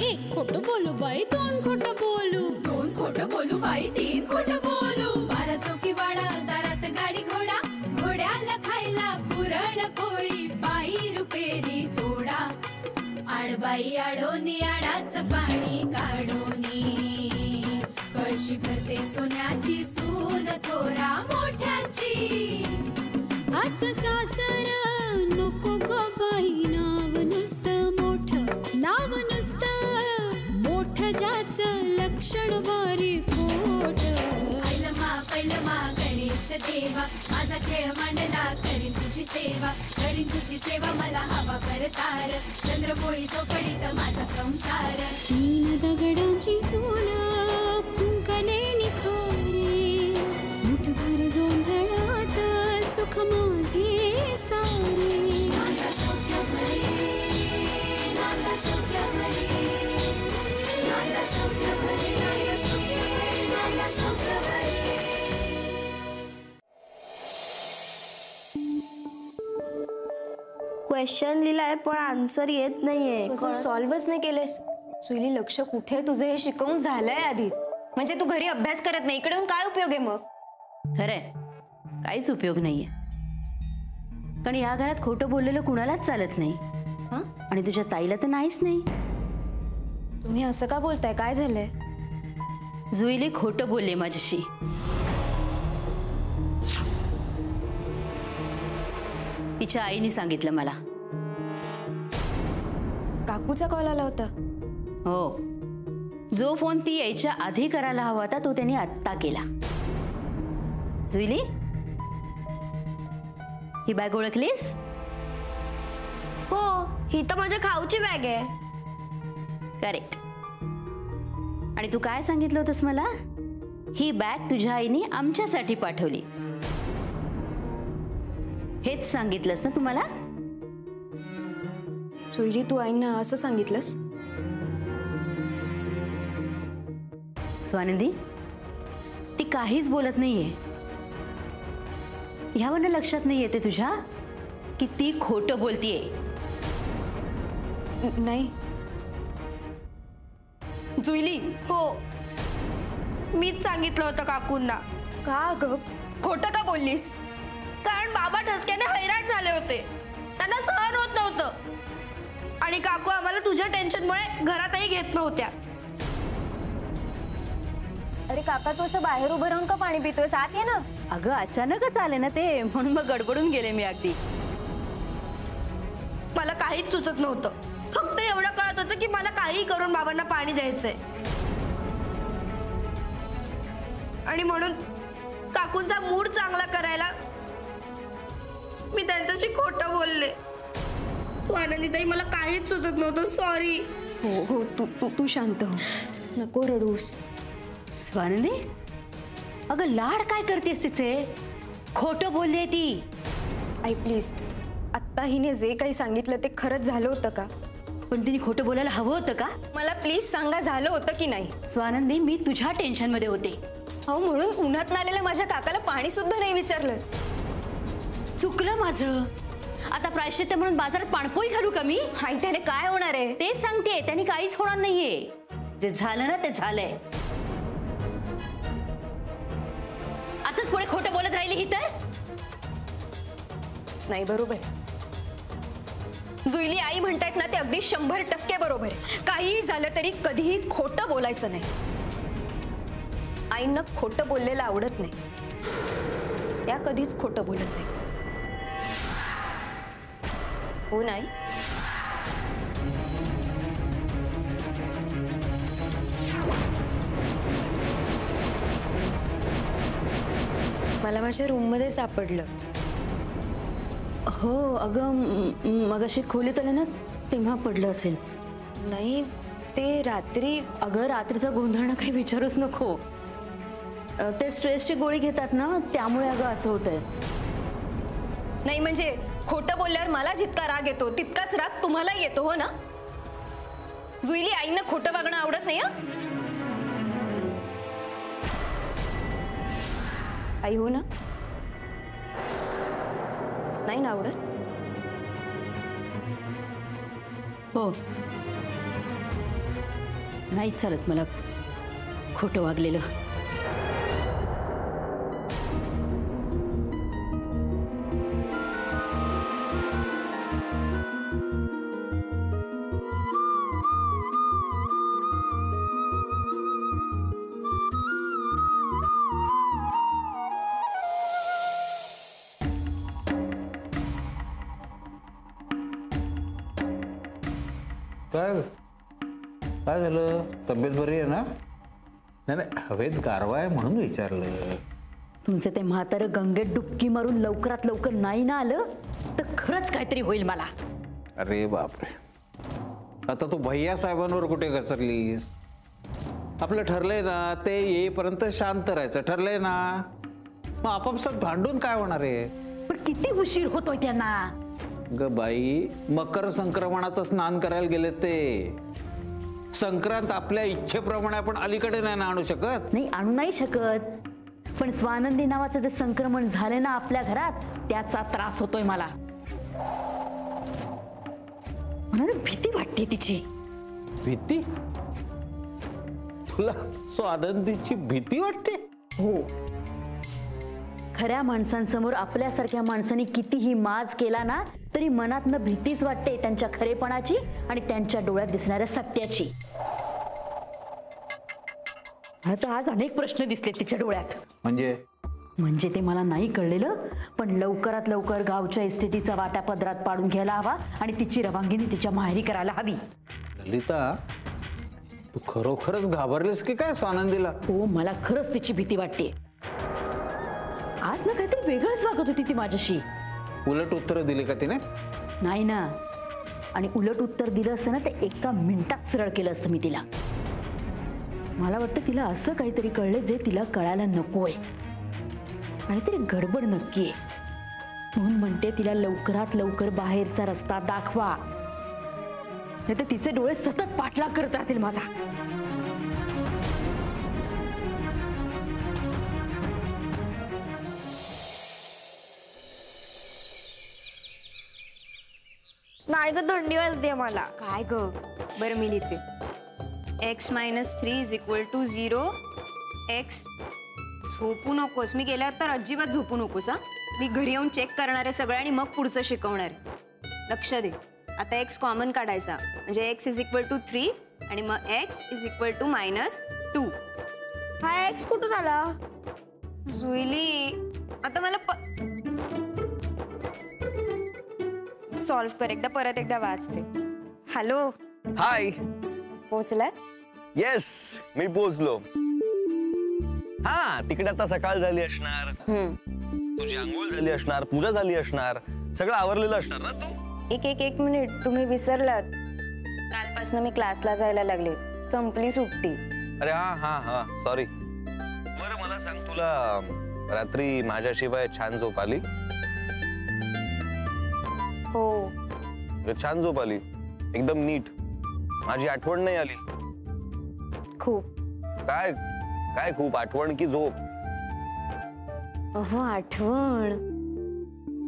एक खोटं बोलू बाई, दोन खोटं बोलू, दोन खोटं बोलू बाई, तीन खोटं बोलू. 12 चौकी वाडा, दारात गाडी घोडा, घोड्याला खायला पुरण पोळी, बाई रुपेरी थोडा. आडबाई आडोनी आडाच पाणी काढोनी, कळशी भरते सोन्याची सून थोरा मोठ्याची. असं सासर नको ग बाई, नाव नुसतं मोठं, नाव नुसतं मोठं, ज्याचं लक्षण बारी खोट. पैलमा गणेश देवा, माझा खेळ मांडला, करीन तुझी सेवा, करीन तुझी सेवा, मला हवा करतार, चंद्रपोळी चौकडीत माझा संसार. 3 दगडांची चूल फुंकले निखारे, मुठभर जोंधळात सुख माझे सारे. नांदा सौख्य भरे, नांदा सौख्य भरे, नांदा सौख्य भरे, नांदा सौख्य भरे. क्वेश्चन लिहिलाय पण आन्सर येत नाहीये. सॉल्व्हच नाही केलेस. सुईली लक्ष कुठे तुझं हे शिकवून झालंय आधीच. म्हणजे तू घरी अभ्यास करत नाही, इकडे काय उपयोग आहे मग? खरंय, काहीच उपयोग नाहीये. कारण या घरात खोटं बोललेलं कुणालाच चालत नाही. आणि तुझ्या ताईला तर नाहीच नाही. तुम्ही असं का बोलताय? काय झालंय? जुईली खोटं बोलले माझ्याशी. तिच्या आईने सांगितलं मला. काकूचा कॉल आला होता. हो, जो फोन ती यायच्या आधी करायला हवा होता तो त्यांनी आत्ता केला. जुईली, ही बॅग ओळखलीस? हो, ही तर माझ्या खाऊची बॅग आहे. करेक्ट. आणि तू काय सांगितलं होतंस मला? ही बॅग तुझ्या आईने आमच्यासाठी पाठवली, हेच सांगितलंस ना तुम्हाला? सुईली, तू आईंना असं सांगितलंस? स्वानंदी, ती काहीच बोलत नाहीये. ह्यावरनं लक्षात नाही येते तुझ्या की ती खोटं बोलतीये? नाही. जुईली, हो, मीच सांगितलं होतं काकूंना. का ग? खोटं का बोललीस? कारण बाबा ठसक्याने हैराण झाले होते, त्यांना सहन होत नव्हतं. आणि काकू आम्हाला तुझ्या टेन्शनमुळे घरातही घेत नव्हत्या. अरे काका, तू असं बाहेर उभं राहून का पाणी पितोय? आत ये ना. अगं, अचानकच आले ना ते, म्हणून मग गडबडून गेले मी अगदी. मला काहीच सुचत नव्हतं. फक्त एवढं कळत होतं की मला काही करून बाबांना पाणी द्यायचंय. आणि म्हणून काकूंचा मूड चांगला करायला मी त्यांच्याशी खोटं बोलले. तू आनंदीताई, मला काहीच सुचत नव्हतं. सॉरी. हो हो, तू शांत हो, नको रडूस. स्वानंदी, अगं लाड काय करतेस तिचे? खोटं बोलली ती. आई प्लीज, आत्ता हिने जे काही सांगितलं ते खरंच झालं होतं का? पण तिने खोटं बोलायला हवं होतं का? मला प्लीज सांगा, झालं होतं की नाही? स्वानंदी, मी तुझ्या टेन्शन मध्ये होते. हो, म्हणून उन्हात आलेल्या माझ्या काकाला पाणी सुद्धा नाही विचारलं. चुकलं माझं. आता प्रायश्चित्त म्हणून बाजारात पाणपोई घालू का मी? आई, त्याने काय होणार आहे? तेच सांगते, त्यांनी काहीच होणार नाहीये. जे झालं ना ते झालंय. असंच पुढे खोटं बोलत राहिली ही तर? नाही, बरोबर. जुईली आई म्हणतायत ना ते अगदी 100% बरोबर. काहीही झालं तरी कधीही खोटं बोलायचं नाही. आईंना खोटं बोललेलं आवडत नाही. त्या कधीच खोटं बोलत नाही. हो नाही? मला माझ्या रूम मध्ये सापडलं. हो अगं, मगाशी खोलीत आले ना तेव्हा पडलं असेल. नाही, ते रात्री. अगं, रात्रीचा गोंधळ काही विचारूच नको. ते स्ट्रेसची गोळी घेतात ना, त्यामुळे अगं असं होतंय. नाही म्हणजे खोटं बोलल्यावर मला जितका राग येतो तितकाच राग तुम्हाला येतो, हो ना? जुईली, आईंना खोटं वागणं आवडत नाही. आई, हो ना? नाही ना आवडत? हो. नाही चालत मला खोटं वागलेलं. काय झालं? तब्येत बरी आहे ना? नाही हवेत गारवा आहे म्हणून विचारलं. तुमचं ते म्हातारं गंगेत डुबकी मारून लवकरात लवकर नाही ना आलं तर खरंच काहीतरी होईल मला. अरे बापरे, आता तू भैया साहेबांवर कुठे घसरलीस? आपलं ठरलंय ना ते येईपर्यंत शांत राहायचं, ठरलंय ना. मग आपापसात भांडून काय होणार आहे? पण किती उशीर होतोय त्यांना. ग बाई, मकर संक्रमणाचं स्नान करायला गेले ते. संक्रांत आपल्या इच्छेप्रमाणे आपण अलीकडे नाही ना आणू शकत. नाही आणू नाही शकत, पण स्वानंदी नावाचं जे संक्रमण झालं ना आपल्या घरात त्याचा त्रास होतोय मला. मला भीती वाटते तिची. भीती? तुला स्वानंदीची भीती वाटते? हो. खऱ्या माणसांसमोर आपल्यासारख्या माणसांनी कितीही माज केला ना तरी मनातनं भीतीच वाटते त्यांच्या खरेपणाची आणि त्यांच्या डोळ्यात दिसणाऱ्या सत्याची. आता आज अनेक प्रश्न दिसले तिच्या डोळ्यात. म्हणजे ते मला नाही कळलेलं, पण लवकरात लवकर गावच्या इस्टेटीचा वाटा पदरात पाडून घ्यायला हवा आणि तिची रवानगी तिच्या माहेरी करायला हवी. ललिता, तू खरोखरच घाबरलीस की काय स्वानंदीला? हो, मला खरंच तिची भीती वाटते. आज ना काहीतरी वेगळंच वागत होती ती माझ्याशी. उलट उत्तर दिली का तिने? नाही ना, आणि उलट उत्तर दिलं असतं ना ते एका मिनिटात सरळ केलं असतं मी तिला. मला वाटतं तिला असं काहीतरी कळलं जे तिला कळायला नकोय. काहीतरी गडबड नक्की आहे. म्हणून म्हणते तिला लवकरात लवकर बाहेरचा रस्ता दाखवा, नाही तर तिचे डोळे सतत पाठलाग करत राहतील माझा. नाही ग, थंडी वाजते मला. काय ग? बरं मी लिहिते. x - 3 = 0. x. झोपू नकोस. मी गेल्यावर तर अजिबात झोपू नकोस. हा, मी घरी येऊन चेक करणार आहे सगळं आणि मग पुढचं शिकवणार आहे. लक्ष दे. आता x कॉमन काढायचा, म्हणजे x = 3 आणि मग x = -2. हा एक्स कुठून आला? जुईली, आता मला सॉल्व कर. एकदा परत एकदा वाचते. हॅलो. हाय. पोहोचलाय? येस, मी पोहोचलो. हा, तिकडे आता सकाळ झाली असणार, तुझी आंघोळ झाली असणार, पूजा झाली असणार, सगळं आवरलेलं असणार ना तू. एक मिनिट, तुम्ही विसरलात. कालपासून मी क्लासला जायला लागले. संपली सुट्टी. अरे हा सॉरी. बरं मला सांग, तुला रात्री माझ्याशिवाय छान झोप आली? हो. छान झोप आली, एकदम नीट. माझी आठवण नाही आली? खूप. काय काय खूप? आठवण की झोप? अहो, आठवण.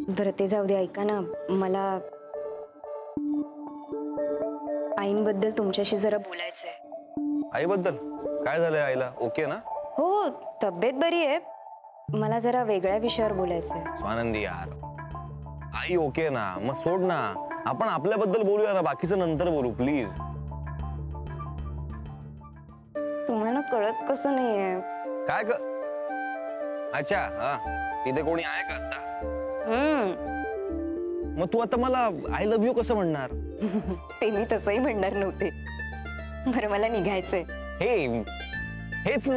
बरं ते जाऊ दे. ऐका ना, मला आईंबद्दल तुमच्याशी जरा बोलायचंय. आईबद्दल? काय झालंय आईला? ओके ना? हो, तब्येत बरी आहे. मला जरा वेगळ्या विषयावर बोलायचंय. स्वानंदी यार, आई ओके ना, मग सोड ना. आपण आपल्याबद्दल बोलूया ना, बाकीचं नंतर बोलू प्लीज. तुम्हाला कळत कसं नाहीये? काय क? अच्छा, हा, इथे कोणी आहे का आता? मग तू आता मला आय लव्ह यू कसं म्हणणार? ते मी तसंही म्हणणार नव्हते. बरं, मला निघायचंय. हेच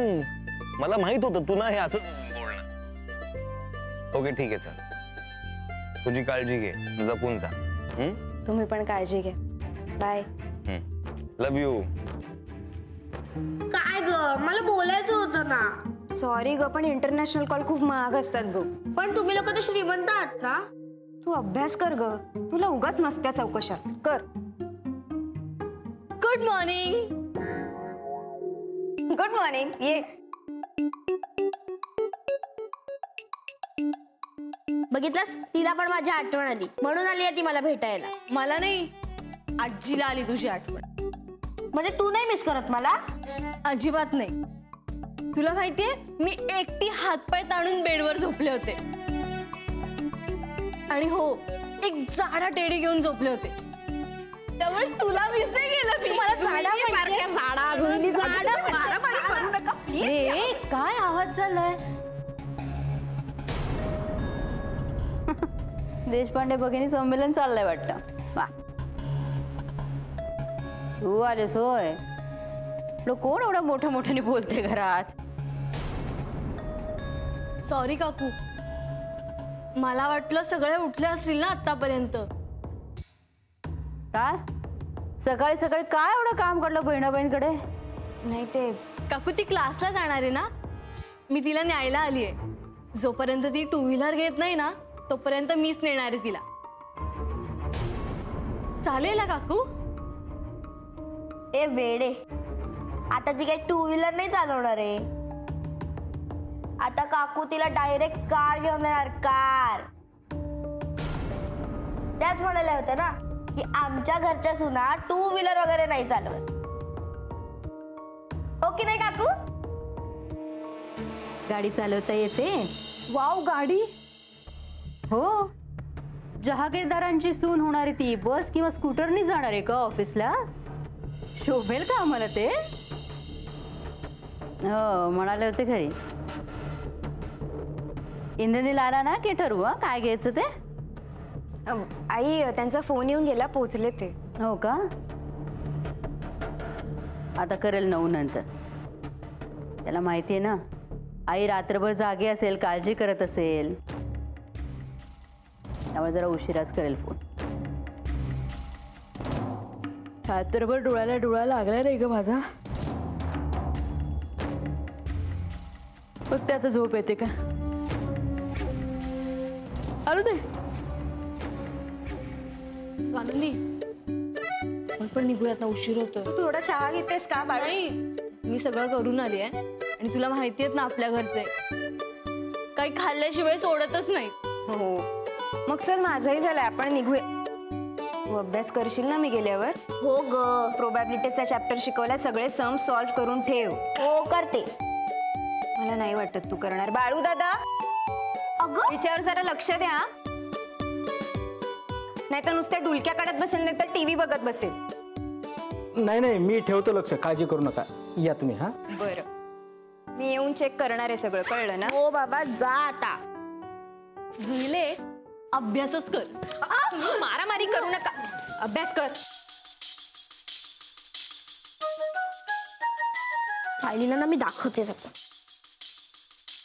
मला माहित होतं तू ना हे असंच बोलणार. ओके ठीक आहे, सर. तुझी काळजी घे, जपून जा. तुम्ही पण काळजी घ्या. बाय. Love you. काय ग, मला बोलायचं होतं ना. सॉरी ग, पण इंटरनॅशनल कॉल खूप महाग असतात ग. पण तुम्ही लोक तर श्रीमंत आहात ना. तू अभ्यास कर ग, तुला उगाच नसत्या चौकशा कर. Good morning. Good morning. ये. बघितलंस, तिला पण माझी आठवण आली म्हणून आली ती मला भेटायला. मला नाही, आजीला आली तुझी आठवण. म्हणजे तू नाही मिस करत मला? अजिबात नाही. तुला माहितीये मी एकटी हातपाय ताणून बेडवर झोपले होते आणि हो एक जाडा टेडी घेऊन झोपले होते. त्यामुळे तुला मिस नाही केलं मी. ए काय आवाज चाललाय? देशपांडे भगिनी संमेलन चाललंय वाटतं. वा तू आलेस होय. कोण एवढं मोठ्या मोठ्याने बोलते घरात? सॉरी काकू, मला वाटलं सगळे उठले असतील ना आतापर्यंत. काय सकाळी सकाळी काय एवढं काम काढलं बहिणाबाईंकडे? नाही ते काकू ती क्लासला जाणार आहे ना, मी तिला न्यायला आली आहे. जोपर्यंत ती 2 व्हीलर घेत नाही ना तोपर्यंत मीच नेणार आहे तिला. चालेल ना काकू? ए वेडे, आता ती काही 2 व्हीलर नाही चालवणार आहे. आता काकू तिला डायरेक्ट कार घेऊन देणार. कार. त्याच म्हणाल्या होत्या ना की आमच्या घरच्या सुना 2 व्हीलर वगैरे नाही चालवत. हो की नाही काकू? गाडी चालवता येते? वाव, गाडी? हो. जहागीरदारांची सून होणारी ती बस किंवा स्कूटरनी जाणार आहे का ऑफिसला? शोभेल का आम्हाला ते? हो म्हणाले होते घरी. इंद्रनील आला ना की ठरवू काय घ्यायचं ते. आई त्यांचा फोन येऊन गेला, पोचले ते. हो का? आता करेल 9 नंतर. त्याला माहितीये ना आई रात्रभर जागी असेल, काळजी करत असेल, त्यामुळे जरा उशिराच करेल फोन. रात्रभर डोळ्याला डोळा लागला नाही ग माझा. फक्त आता झोप येते का? अरे दे स्वानंदी, पण निघूयात ना, उशीर होतोय. थोडा चहा घेतेस का? नाही, मी सगळं करून आली आहे आणि तुला माहिती आहेत ना आपल्या घरचे काही खाल्ल्याशिवाय सोडतच नाही. हो मग चल, माझंही झालंय, आपण निघूया. तू अभ्यास करशील ना मी गेल्यावर? हो ग. प्रोबॅबिलिटीचा चॅप्टर शिकवला, सगळे सम सॉल्व्ह करून ठेव. हो करते. मला नाही वाटत तू करणार. बाळू दादा, अगं तिच्यावर जरा लक्ष द्या, नाही तर नुसत्या डुलक्या काढत बसेल, नाही तर टीव्ही बघत बसेल. नाही नाही, मी ठेवतो लक्ष, काळजी करू नका. या तुम्ही. हा बरं, मी येऊन चेक करणार आहे सगळं, कळलं ना? हो बाबा, जा आता. जुईले, अभ्यासच कर. मारामारी करू नका, अभ्यास कर. सायलीला ना मी दाखवते सगळं.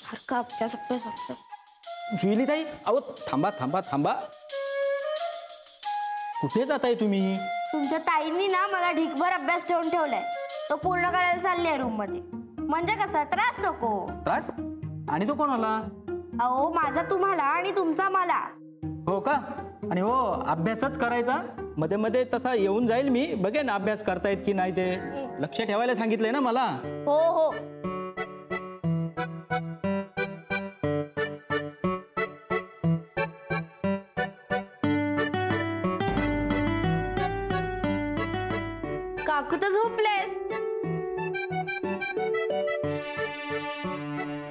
सारखा अभ्यास अभ्यास अभ्यास. जुईली ताई, अहो थांबा थांबा थांबा. कुठे जाताय तुम्ही? तुमच्या ताईंनी ना मला ढीकभर अभ्यास ठेवून ठेवलाय. तो पूर्ण करायला चालली आहे रूम मध्ये. म्हणजे कसा त्रास नको. त्रास? आणि तो कोण आला? अहो माझा तुम्हाला आणि तुमचा मला. हो का? आणि हो, अभ्यासच करायचा. मध्ये मध्ये तसा येऊन जाईल मी, बघेन अभ्यास करतायत की नाही ते. लक्ष ठेवायला सांगितलंय ना मला. हो हो. काकू तर झोपले.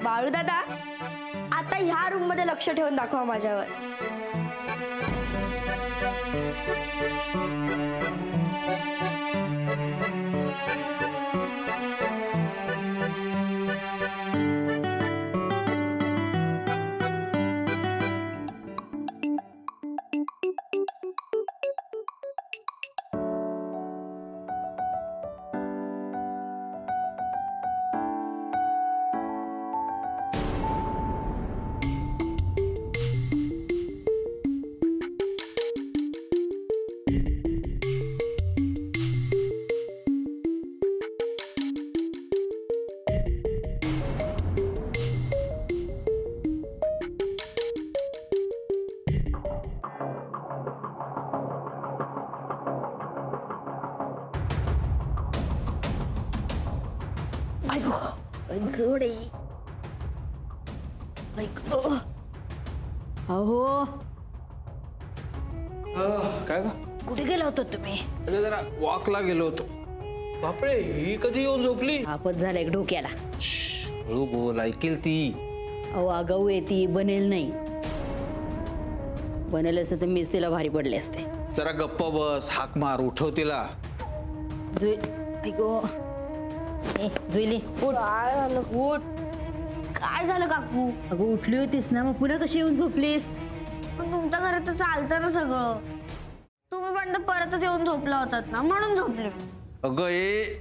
बाळू दादा, आता ह्या रूम मध्ये लक्ष ठेवून दाखवा माझ्यावर. जोडे. अहो काय का? कुठे गेला होता तुम्ही? जरा वॉकला गेलो होतो. बापरे, ही कधी येऊन झोपली? आपत झाला एक डोक्याला. हळू बोल, ऐकेल ती. अहो आगाऊ आहे ती, बनेल नाही. बनेल असं तर मीच तिला भारी पडले असते. जरा गप्प बस, हाक मार, उठव तिला. ऐको जुईली उठ. उठ. काय झालं काकू? अगं उठली होतीस ना, मग पुन्हा कशी येऊन झोपलीस? पण तुमच्या घरात तर चालतं ना सगळं. तुम्ही पण तर परतच येऊन झोपला होतात ना, म्हणून झोपले. अगं ए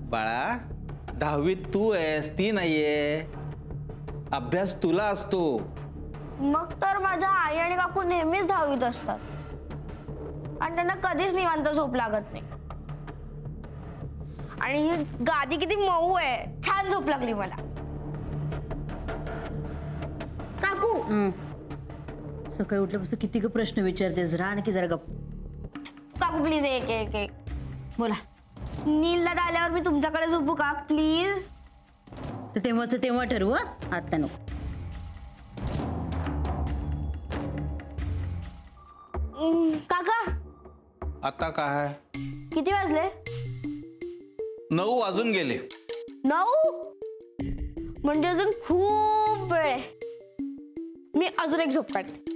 बाळा, 10वीत तू आहेस, ती नाहीये. अभ्यास तुला असतो. मग तर माझ्या आई आणि काकू नेहमीच 10वीत असतात आणि त्यांना कधीच निवांत झोप लागत नाही. आणि ही गादी किती मऊ आहे, छान झोप लागली मला. काकू सकाळी उठल्यापासून किती ग प्रश्न विचारतेस. राहा ना की जरा गप्प. काकू प्लीज एक एक एक बोला. नील दादा आल्यावर मी तुमच्याकडे झोपू का प्लीज? तर तेव्हाच तेव्हा ठरवू, आता नको. काका आता काय? किती वाजले? 9 वाजून गेले. 9? म्हणजे अजून खूप वेळ आहे. मी अजून एक झोप काढते.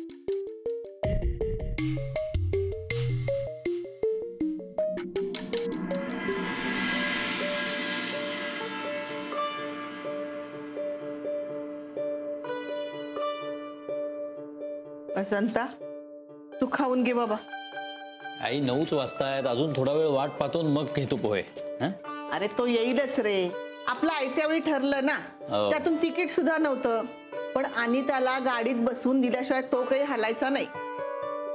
वसंता, तू खाऊन घे बाबा. आई 9च वाजतायत, अजून थोडा वेळ वाट पाहतो मग घेतो पोहे. अरे तो येईलच रे. आपलं आयत्यावेळी ठरलं ना, त्यातून तिकीट सुद्धा नव्हतं. पण अनिताला गाडीत बसवून दिल्याशिवाय तो काही हलायचा नाही.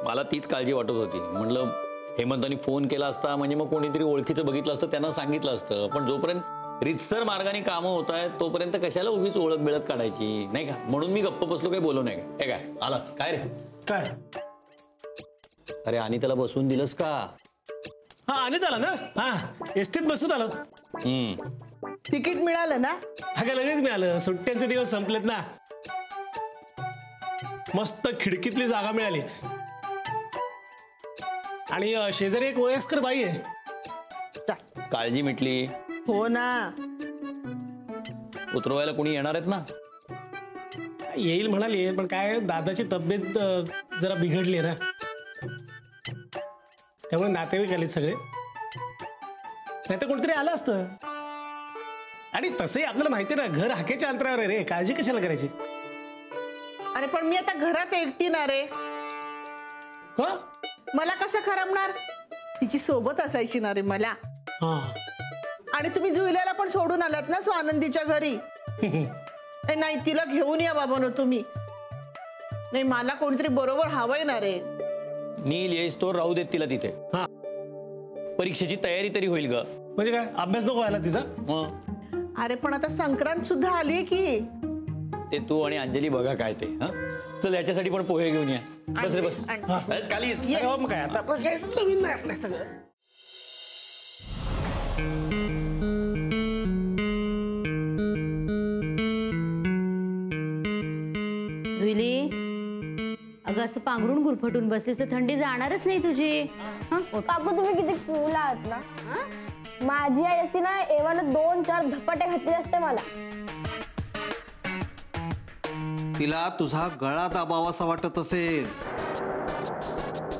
मला तीच काळजी वाटत होती. म्हणलं हेमंतानी फोन केला असता म्हणजे मग कोणीतरी ओळखीचं बघितलं असतं, त्यांना सांगितलं असतं. पण जोपर्यंत रितसर मार्गाने कामं होत आहेत तोपर्यंत कशाला उगीच ओळख बिळख काढायची, नाही का? म्हणून मी गप्प बसलो, काही बोलू नाही. हे काय आलास काय रे? काय? अरे अनिताला बसवून दिलंस का? हा अनिताला ना, हा एसटीत बसून आलो. तिकीट मिळालं ना? अगं लगेच मिळालं. सुट्ट्यांचे दिवस संपलेत ना. मस्त खिडकीतली जागा मिळाली आणि शेजारी एक वयस्कर बाई आहे. काळजी मिटली. हो ना. उतरवायला कोणी येणार आहेत ना? येईल म्हणाली, पण काय दादाची तब्येत जरा बिघडली आहे ना, त्यामुळे नातेवाईक आले सगळे. नाही तर कोणतरी आलं असतं. आणि तसंही आपल्याला माहिती ना, घर हाकेच्या अंतरावर आहे रे, काळजी कशाला करायची? अरे पण मी आता घरात एकटी ना रे. मला कसं करमणार? तिची सोबत असायची ना रे मला. आणि तुम्ही जुईल्याला पण सोडून आलात ना स्वानंदीच्या घरी. नाही तिला घेऊन या बाबा ना तुम्ही. नाही मला कोणतरी बरोबर हवंय ना रे. नील येईस तो राहू देत तिला तिथे. परीक्षेची तयारी तरी होईल ग. म्हणजे काय अभ्यास नको व्हायला तिचा? अरे पण आता संक्रांत सुद्धा आली की. ते तू आणि अंजली बघा काय ते. चल याच्यासाठी पण पोहे घेऊन या. बस रे बस. खाली काय आता काय नवीन नाही आपलं सगळं. जुईली, अगं असं पांघरून गुरफटून बसलीस तर थंडी जाणारच नाही तुझी. काकू तुम्ही किती कूल आहात ना. माझी आई असती ना एव्हाना 2-4 धपाटे घातले असते मला. तिला तुझा गळा दाबावासा वाटत असेल.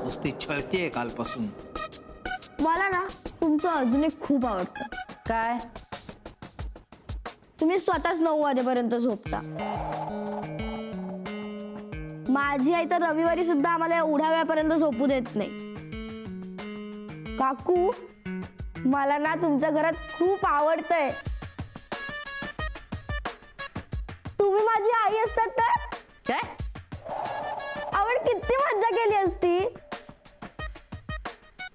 नुसती छळतीये कालपासून. मला ना तुमचं अजून एक खूप आवडतं. काय? तुम्ही स्वतःच 9 वाजेपर्यंत झोपता. माझी आई तर रविवारी सुद्धा आम्हाला एवढ्या वेळापर्यंत झोपू देत नाही. काकू मला ना तुमच्या घरात खूप आवडतंय. तुम्ही माझी आई असतात तर काय आपण किती मज्जा केली असती.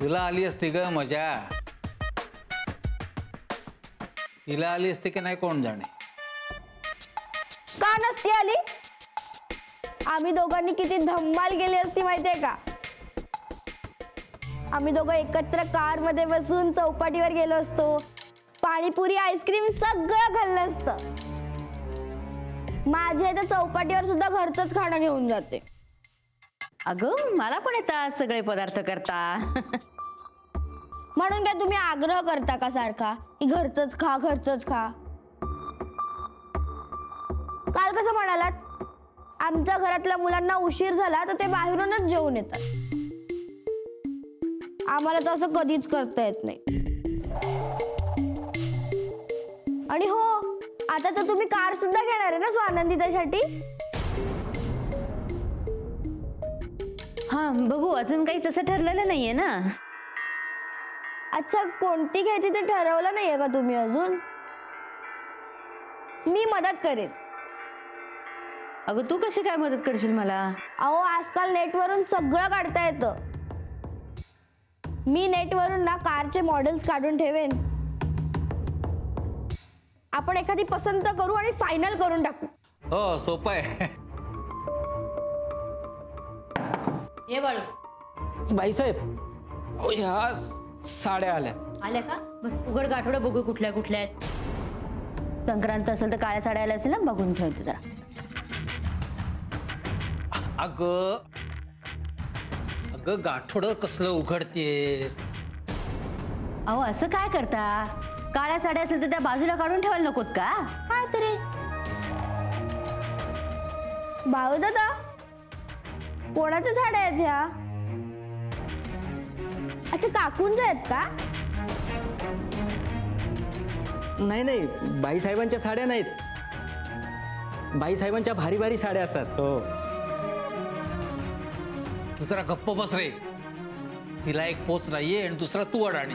तुला आली असती ग मजा. तिला आली असते की नाही कोण जाणे. का नसती आली? आम्ही दोघांनी किती धम्माल केली असती माहितीये का? आम्ही दोघं एकत्र कार मध्ये बसून चौपाटीवर गेलो असतो. पाणीपुरी आईस्क्रीम सगळं खाल्लं असतं. माझ्या इथे चौपाटीवर सुद्धा घरचंच खाणं घेऊन जाते. अगं मला पण येतात सगळे पदार्थ करता. म्हणून काय तुम्ही आग्रह करता का सारखा की घरचंच खा घरचंच खा? काल कसं म्हणालात, आमच्या घरातल्या मुलांना उशीर झाला तर ते बाहेरूनच जेवून येतात. आम्हाला तर असं कधीच करता येत नाही. आणि हो, आता तर तुम्ही कार सुद्धा घेणार आहे ना स्वानंदितासाठी? हा बघू, अजून काही तसं ठरलेलं नाहीये ना. अच्छा, कोणती घ्यायची ते ठरवलं नाहीये का तुम्ही अजून? मी मदत करेन. अगं तू कशी काय मदत करशील मला? अहो, आजकाल नेटवरून सगळं काढता येतं. मी नेटवरून ना कारचे मॉडेल्स काढून ठेवेन. आपण एखादी पसंत करू आणि फायनल करून टाकू. हो, सोपं आहे. ये बाळू. बाईसाहेब, ह्या साड्या आल्या. आल्या का? उघड गाठोडं बघू कुठल्या कुठल्या आहेत. संक्रांत असेल तर काळ्या साड्या आल्या असेल ना, बघून ठेवते जरा. अगं गाठोडं कसलं उघडतेस? अहो असं काय करता? काळ्या साड्या असेल तर त्या बाजूला काढून ठेवायला नकोत का? काय तरी. भाऊ दादा, कोणाच्या साड्या आहेत ह्या? अच्छा, काकूंच्या आहेत का? नाही नाही, बाईसाहेबांच्या साड्या नाहीत. बाईसाहेबांच्या भारी भारी साड्या असतात. हो. तू जरा गप्प बस रे. तिला एक पोच नाहीये आणि दुसरा तू अडाणी.